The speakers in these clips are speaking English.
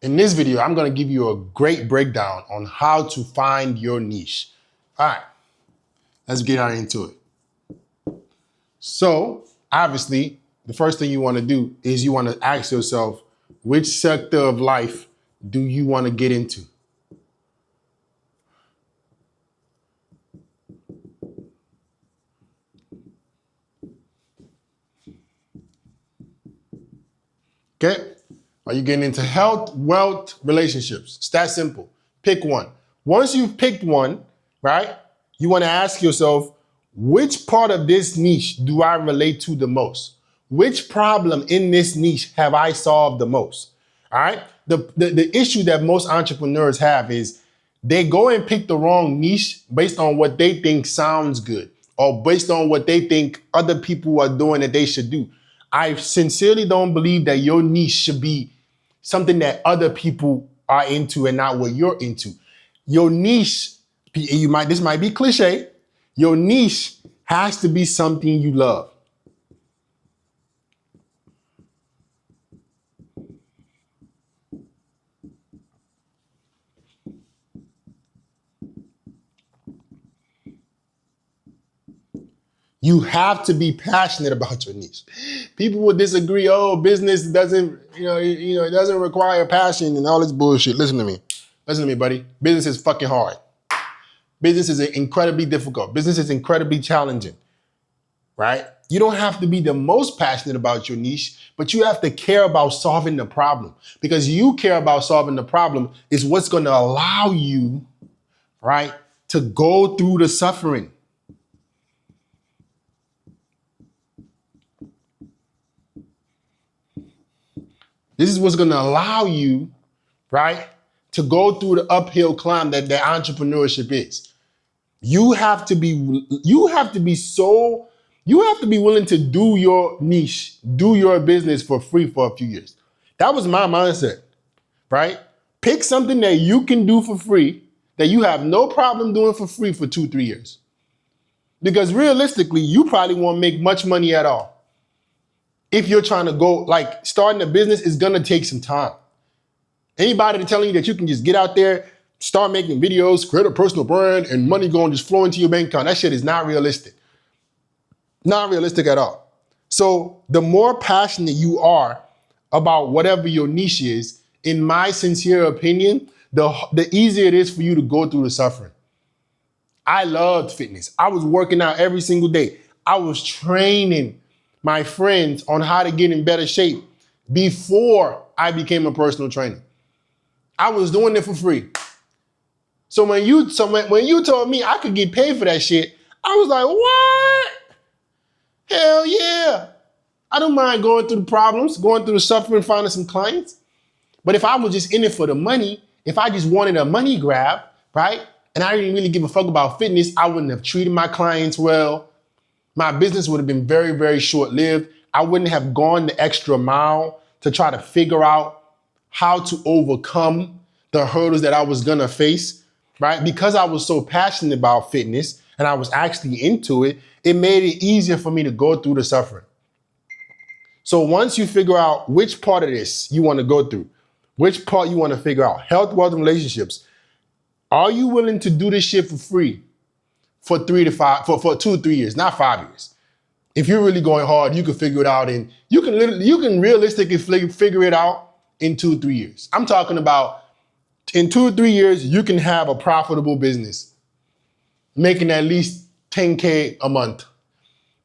In this video, I'm gonna give you a great breakdown on how to find your niche. All right, let's get right into it. So obviously, the first thing you wanna do is you wanna ask yourself, which sector of life do you wanna get into? Okay? Are you getting into health, wealth, relationships? It's that simple. Pick one. Once you've picked one, right, you want to ask yourself, which part of this niche do I relate to the most? Which problem in this niche have I solved the most? All right? The issue that most entrepreneurs have is they go and pick the wrong niche based on what they think sounds good or based on what they think other people are doing that they should do. I sincerely don't believe that your niche should be something that other people are into and not what you're into. Your niche, this might be cliche, your niche has to be something you love. You have to be passionate about your niche. People will disagree. Oh, business doesn't, it doesn't require passion and all this bullshit. Listen to me, buddy. Business is fucking hard. Business is incredibly difficult. Business is incredibly challenging, right? You don't have to be the most passionate about your niche, but you have to care about solving the problem, because you care about solving the problem is what's going to allow you, right, to go through the suffering. This is what's going to allow you, right, to go through the uphill climb that entrepreneurship is. You have to be willing to do your niche, do your business for free for a few years. That was my mindset, right? Pick something that you can do for free, that you have no problem doing for free for 2-3 years. Because realistically, you probably won't make much money at all. If you're trying to go, like, starting a business is gonna take some time. Anybody telling you that you can just get out there, start making videos, create a personal brand, and money going just flow into your bank account, that shit is not realistic. Not realistic at all. So the more passionate you are about whatever your niche is, in my sincere opinion, the easier it is for you to go through the suffering. I loved fitness. I was working out every single day. I was training my friends on how to get in better shape before I became a personal trainer. I was doing it for free. So when you told me I could get paid for that shit, I was like, what? Hell yeah. I don't mind going through the problems, going through the suffering, finding some clients. But if I was just in it for the money, if I just wanted a money grab, right? And I didn't really give a fuck about fitness, I wouldn't have treated my clients well. My business would have been very, very short-lived. I wouldn't have gone the extra mile to try to figure out how to overcome the hurdles that I was gonna face, right? Because I was so passionate about fitness and I was actually into it, it made it easier for me to go through the suffering. So once you figure out which part of this you wanna go through, which part you wanna figure out, health, wealth, and relationships, are you willing to do this shit for free? For 2 to 3 years, not 5 years. If you're really going hard, you can figure it out you can realistically figure it out in 2-3 years. I'm talking about in 2-3 years, you can have a profitable business, making at least 10K a month.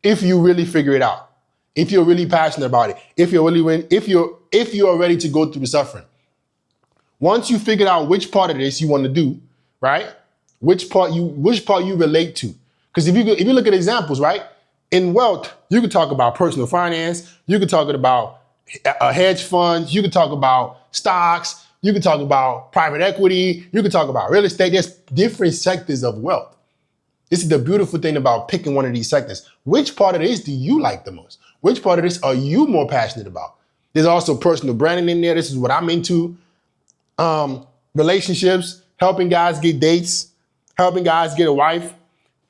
If you really figure it out, if you're really passionate about it, if you're ready to go through the suffering. Once you figured out which part of this you want to do, right? Which part you relate to. Because if you look at examples, right? In wealth, you could talk about personal finance, you could talk about hedge funds, you could talk about stocks, you could talk about private equity, you could talk about real estate. There's different sectors of wealth. This is the beautiful thing about picking one of these sectors. Which part of this do you like the most? Which part of this are you more passionate about? There's also personal branding in there. This is what I'm into. Relationships, helping guys get dates, helping guys get a wife,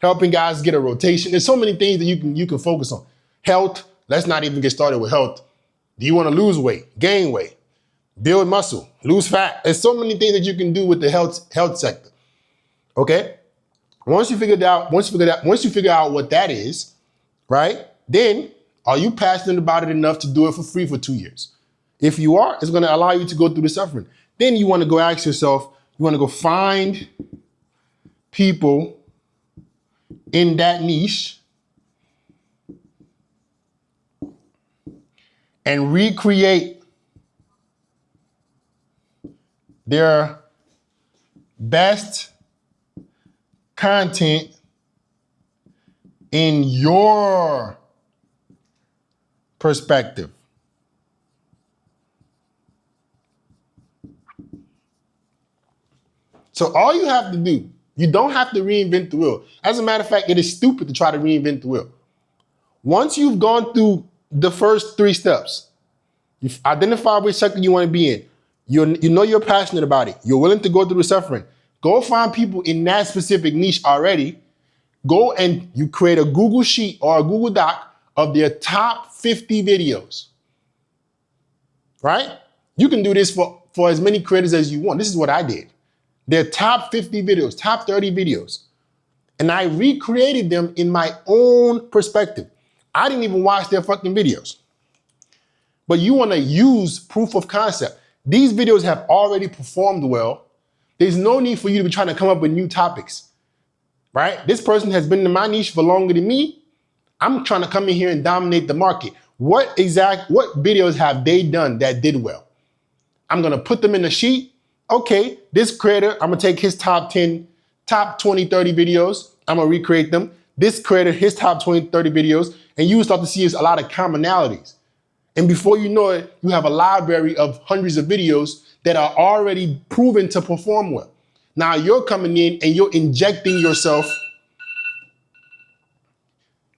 helping guys get a rotation. There's so many things that you can focus on. Health, let's not even get started with health. Do you want to lose weight, gain weight? build muscle, lose fat. There's so many things that you can do with the health sector. Okay? Once you figure out what that is, right? Then are you passionate about it enough to do it for free for 2 years? If you are, it's going to allow you to go through the suffering. Then you want to go ask yourself, you want to go find people in that niche and recreate their best content in your perspective. So all you have to do, you don't have to reinvent the wheel. As a matter of fact, it is stupid to try to reinvent the wheel. Once you've gone through the first 3 steps, you've identified which sector you want to be in, you know you're passionate about it, you're willing to go through the suffering, go find people in that specific niche already, go and you create a Google Sheet or a Google Doc of their top 50 videos, right? You can do this for as many creators as you want. This is what I did. Their top 50 videos, top 30 videos. And I recreated them in my own perspective. I didn't even watch their fucking videos. But you want to use proof of concept. These videos have already performed well. There's no need for you to be trying to come up with new topics, right? This person has been in my niche for longer than me. I'm trying to come in here and dominate the market. What videos have they done that did well? I'm going to put them in a sheet. Okay, this creator, I'm going to take his top 10, top 20, 30 videos. I'm going to recreate them. This creator, his top 20, 30 videos. And you start to see a lot of commonalities. And before you know it, you have a library of hundreds of videos that are already proven to perform well. Now you're coming in and you're injecting yourself.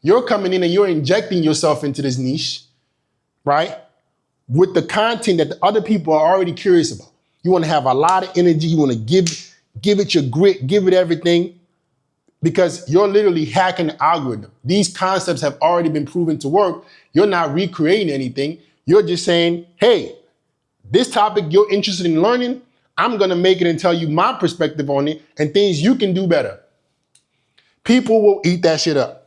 You're coming in and you're injecting yourself into this niche, right? With the content that the other people are already curious about. You want to have a lot of energy. You want to give it your grit, give it everything, because you're literally hacking the algorithm. These concepts have already been proven to work. You're not recreating anything. You're just saying, hey, this topic you're interested in learning, I'm going to make it and tell you my perspective on it and things you can do better. People will eat that shit up.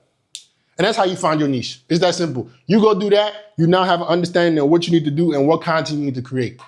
And that's how you find your niche. It's that simple. You go do that, you now have an understanding of what you need to do and what content you need to create.